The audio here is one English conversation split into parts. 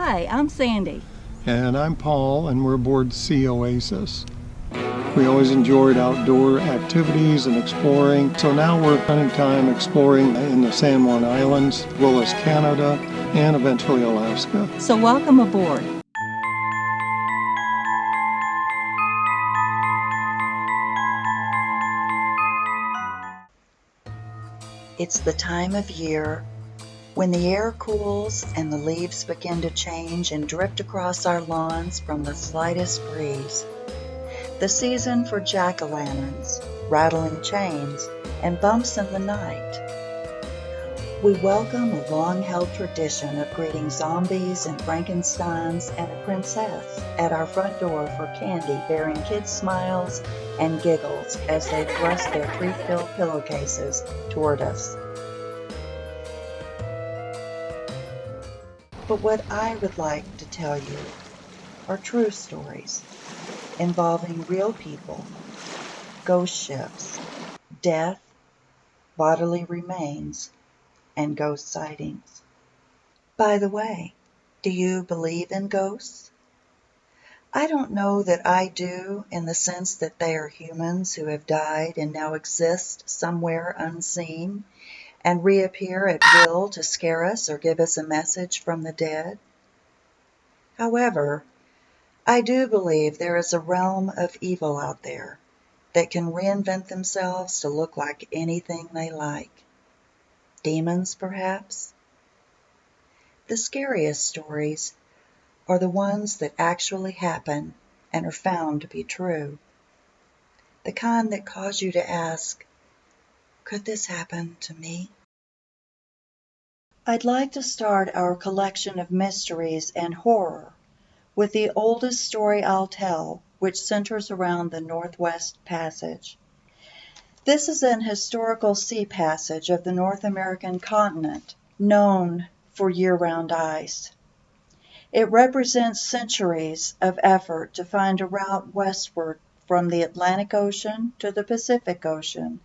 Hi, I'm Sandy. And I'm Paul, and we're aboard Sea Oasis. We always enjoyed outdoor activities and exploring, so now we're spending time exploring in the San Juan Islands, as well as Canada, and eventually Alaska. So welcome aboard. It's the time of year when the air cools and the leaves begin to change and drift across our lawns from the slightest breeze. The season for jack-o'-lanterns, rattling chains, and bumps in the night. We welcome a long-held tradition of greeting zombies and Frankensteins and a princess at our front door for candy bearing kids' smiles and giggles as they thrust their treat-filled pillowcases toward us. But what I would like to tell you are true stories involving real people, ghost ships, death, bodily remains, and ghost sightings. By the way, do you believe in ghosts? I don't know that I do, in the sense that they are humans who have died and now exist somewhere unseen and reappear at will to scare us or give us a message from the dead. However, I do believe there is a realm of evil out there that can reinvent themselves to look like anything they like. Demons, perhaps? The scariest stories are the ones that actually happen and are found to be true. The kind that cause you to ask, could this happen to me? I'd like to start our collection of mysteries and horror with the oldest story I'll tell, which centers around the Northwest Passage. This is an historical sea passage of the North American continent, known for year-round ice. It represents centuries of effort to find a route westward from the Atlantic Ocean to the Pacific Ocean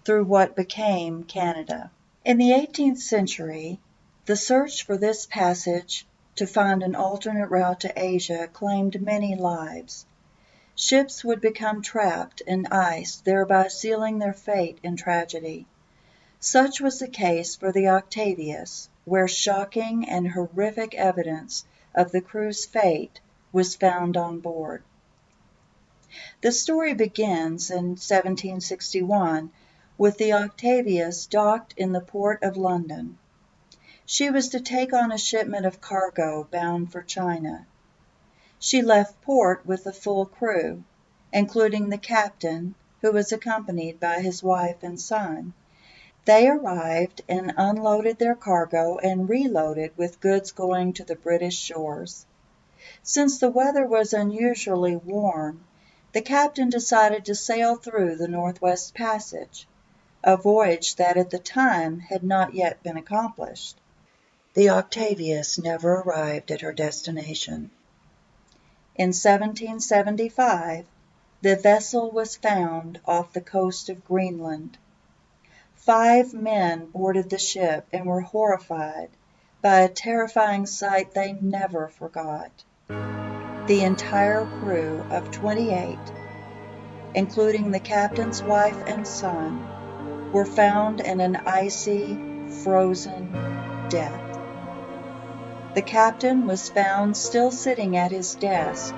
through what became Canada. In the 18th century, the search for this passage to find an alternate route to Asia claimed many lives. Ships would become trapped in ice, thereby sealing their fate in tragedy. Such was the case for the Octavius, where shocking and horrific evidence of the crew's fate was found on board. The story begins in 1761 with the Octavius docked in the port of London. She was to take on a shipment of cargo bound for China. She left port with a full crew, including the captain, who was accompanied by his wife and son. They arrived and unloaded their cargo and reloaded with goods going to the British shores. Since the weather was unusually warm, the captain decided to sail through the Northwest Passage, a voyage that at the time had not yet been accomplished. The Octavius never arrived at her destination. In 1775, the vessel was found off the coast of Greenland. 5 men boarded the ship and were horrified by a terrifying sight they never forgot. The entire crew of 28, including the captain's wife and son, were found in an icy, frozen death. The captain was found still sitting at his desk,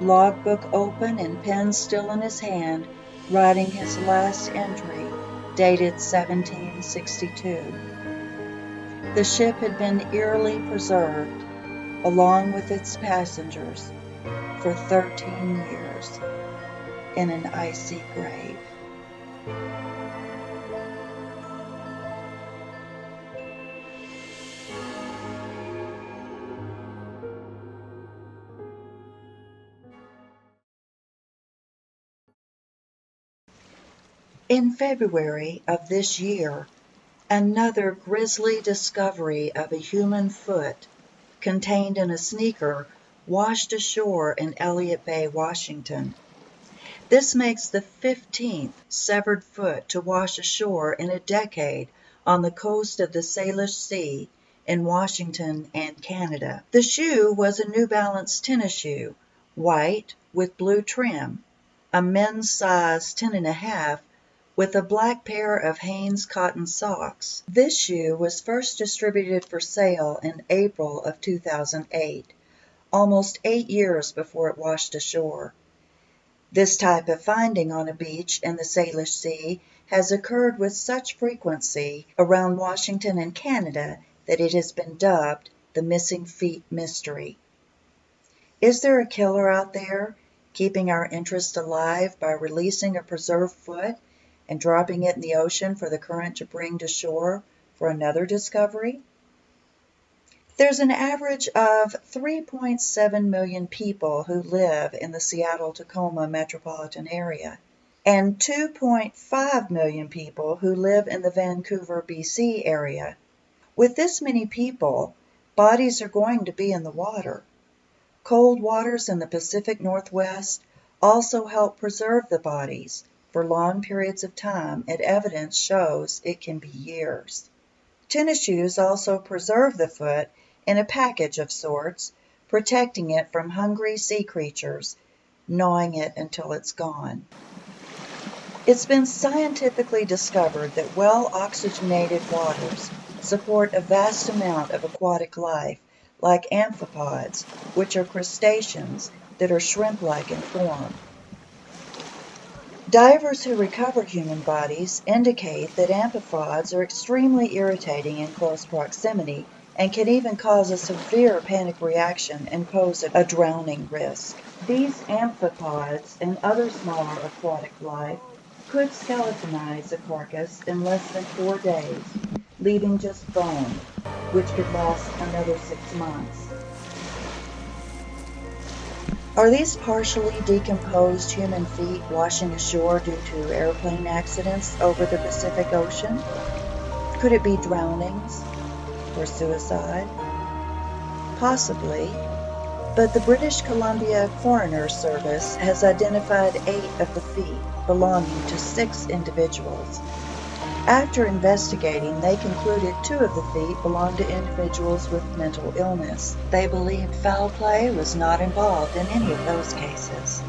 logbook open and pen still in his hand, writing his last entry, dated 1762. The ship had been eerily preserved, along with its passengers, for 13 years, in an icy grave. In February of this year, another grisly discovery of a human foot contained in a sneaker washed ashore in Elliott Bay, Washington. This makes the 15th severed foot to wash ashore in a decade on the coast of the Salish Sea in Washington and Canada. The shoe was a New Balance tennis shoe, white with blue trim, a men's size 10.5 with a black pair of Hanes cotton socks. This shoe was first distributed for sale in April of 2008, almost 8 years before it washed ashore. This type of finding on a beach in the Salish Sea has occurred with such frequency around Washington and Canada that it has been dubbed the missing feet mystery. Is there a killer out there keeping our interest alive by releasing a preserved foot and dropping it in the ocean for the current to bring to shore for another discovery? There's an average of 3.7 million people who live in the Seattle-Tacoma metropolitan area, and 2.5 million people who live in the Vancouver, BC area. With this many people, bodies are going to be in the water. Cold waters in the Pacific Northwest also help preserve the bodies for long periods of time, and evidence shows it can be years. Tennis shoes also preserve the foot in a package of sorts, protecting it from hungry sea creatures, gnawing it until it's gone. It's been scientifically discovered that well-oxygenated waters support a vast amount of aquatic life, like amphipods, which are crustaceans that are shrimp-like in form. Divers who recover human bodies indicate that amphipods are extremely irritating in close proximity and can even cause a severe panic reaction and pose a drowning risk. These amphipods and other smaller aquatic life could skeletonize a carcass in less than 4 days, leaving just bone, which could last another 6 months. Are these partially decomposed human feet washing ashore due to airplane accidents over the Pacific Ocean? Could it be drownings or suicide? Possibly, but the British Columbia Coroner's Service has identified 8 of the feet belonging to 6 individuals. After investigating, they concluded 2 of the feet belonged to individuals with mental illness. They believed foul play was not involved in any of those cases.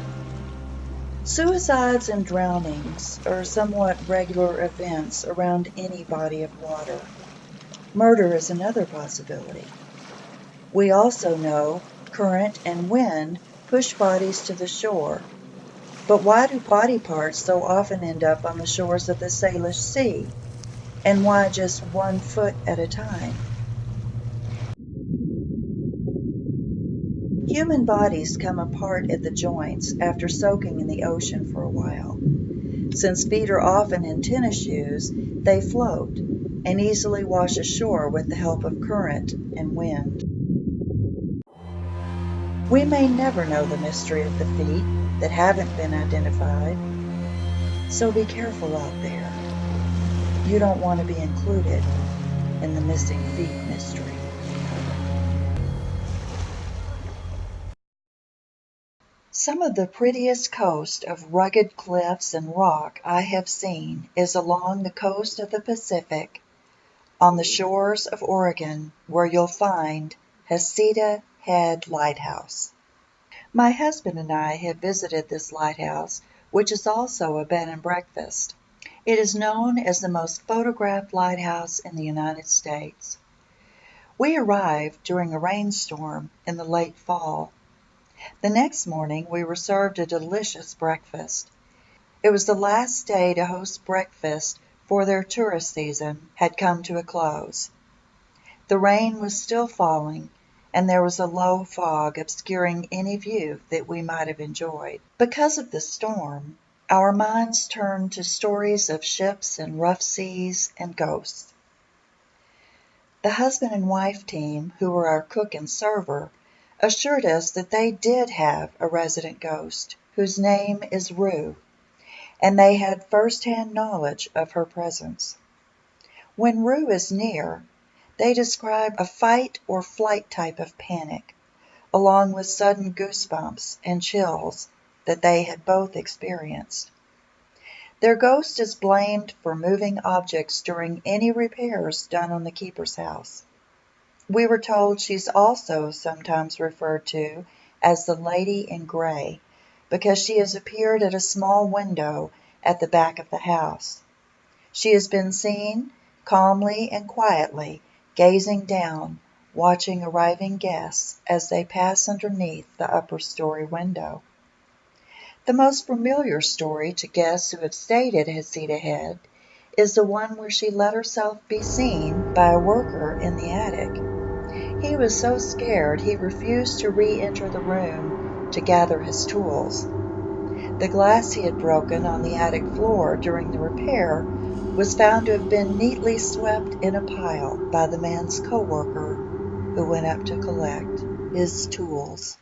Suicides and drownings are somewhat regular events around any body of water. Murder is another possibility. We also know current and wind push bodies to the shore. But why do body parts so often end up on the shores of the Salish Sea? And why just 1 foot at a time? Human bodies come apart at the joints after soaking in the ocean for a while. Since feet are often in tennis shoes, they float and easily wash ashore with the help of current and wind. We may never know the mystery of the feet that haven't been identified, so be careful out there. You don't want to be included in the missing feet mystery. Some of the prettiest coast of rugged cliffs and rock I have seen is along the coast of the Pacific, on the shores of Oregon, where you'll find Heceta Head Lighthouse. My husband and I have visited this lighthouse, which is also a bed and breakfast. It is known as the most photographed lighthouse in the United States. We arrived during a rainstorm in the late fall. The next morning we were served a delicious breakfast. It was the last day to host breakfast for their tourist season had come to a close. The rain was still falling, and there was a low fog obscuring any view that we might have enjoyed. Because of the storm, our minds turned to stories of ships and rough seas and ghosts. The husband and wife team, who were our cook and server, assured us that they did have a resident ghost, whose name is Rue, and they had first-hand knowledge of her presence. When Rue is near, they describe a fight or flight type of panic, along with sudden goosebumps and chills that they had both experienced. Their ghost is blamed for moving objects during any repairs done on the keeper's house. We were told she's also sometimes referred to as the Lady in Grey because she has appeared at a small window at the back of the house. She has been seen calmly and quietly gazing down, watching arriving guests as they pass underneath the upper story window. The most familiar story to guests who have stayed at Heceta Head is the one where she let herself be seen by a worker in the attic. He was so scared he refused to re-enter the room to gather his tools. The glass he had broken on the attic floor during the repair was found to have been neatly swept in a pile by the man's co-worker who went up to collect his tools.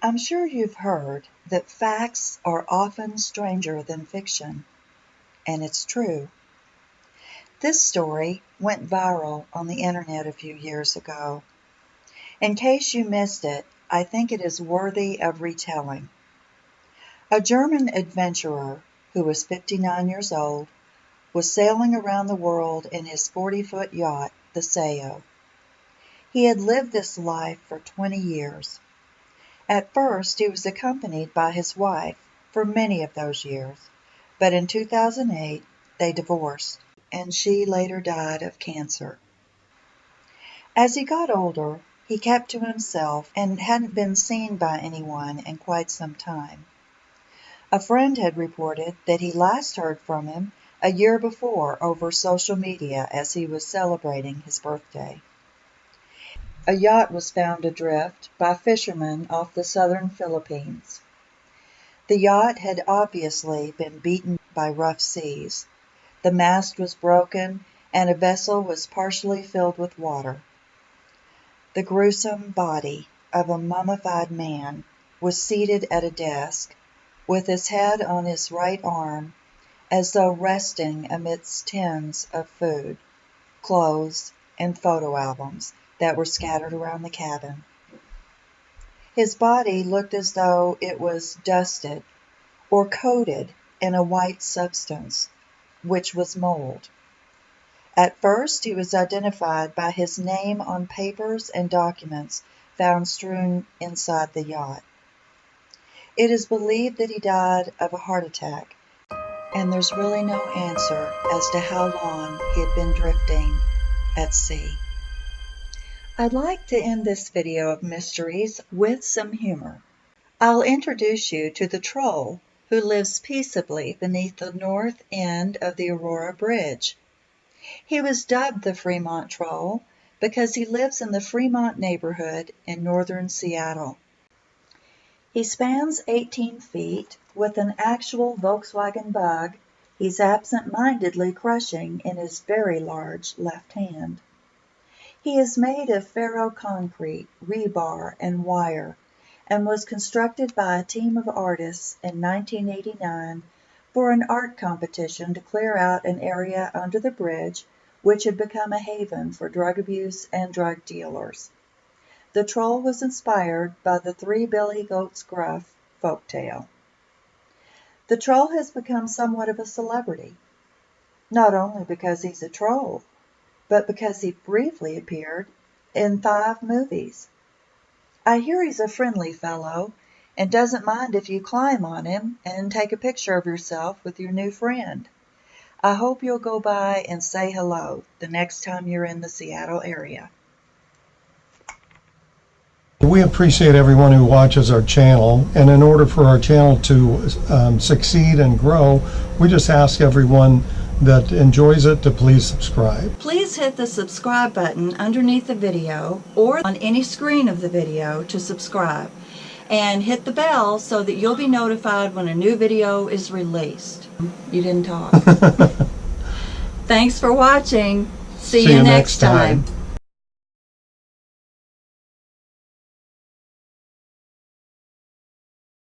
I'm sure you've heard that facts are often stranger than fiction, and it's true. This story went viral on the internet a few years ago. In case you missed it, I think it is worthy of retelling. A German adventurer who was 59 years old was sailing around the world in his 40-foot yacht, the Sao. He had lived this life for 20 years. At first, he was accompanied by his wife for many of those years, but in 2008, they divorced, and she later died of cancer. As he got older, he kept to himself and hadn't been seen by anyone in quite some time. A friend had reported that he last heard from him a year before over social media as he was celebrating his birthday. A yacht was found adrift by fishermen off the southern Philippines. The yacht had obviously been beaten by rough seas. The mast was broken and a vessel was partially filled with water. The gruesome body of a mummified man was seated at a desk, with his head on his right arm, as though resting amidst tins of food, clothes, and photo albums that were scattered around the cabin. His body looked as though it was dusted or coated in a white substance, which was mold. At first, he was identified by his name on papers and documents found strewn inside the yacht. It is believed that he died of a heart attack, and there's really no answer as to how long he had been drifting at sea. I'd like to end this video of mysteries with some humor. I'll introduce you to the troll who lives peaceably beneath the north end of the Aurora Bridge. He was dubbed the Fremont Troll because he lives in the Fremont neighborhood in northern Seattle. He spans 18 feet with an actual Volkswagen Bug he's absent-mindedly crushing in his very large left hand. He is made of ferroconcrete, rebar, and wire, and was constructed by a team of artists in 1989 for an art competition to clear out an area under the bridge which had become a haven for drug abuse and drug dealers. The troll was inspired by the Three Billy Goats Gruff folktale. The troll has become somewhat of a celebrity, not only because he's a troll, but because he briefly appeared in 5 movies. I hear he's a friendly fellow and doesn't mind if you climb on him and take a picture of yourself with your new friend. I hope you'll go by and say hello the next time you're in the Seattle area. We appreciate everyone who watches our channel, and in order for our channel to succeed and grow, we just ask everyone that enjoys it to please subscribe. Please hit the subscribe button underneath the video or on any screen of the video to subscribe. And hit the bell so that you'll be notified when a new video is released. You didn't talk. Thanks for watching. See you next time.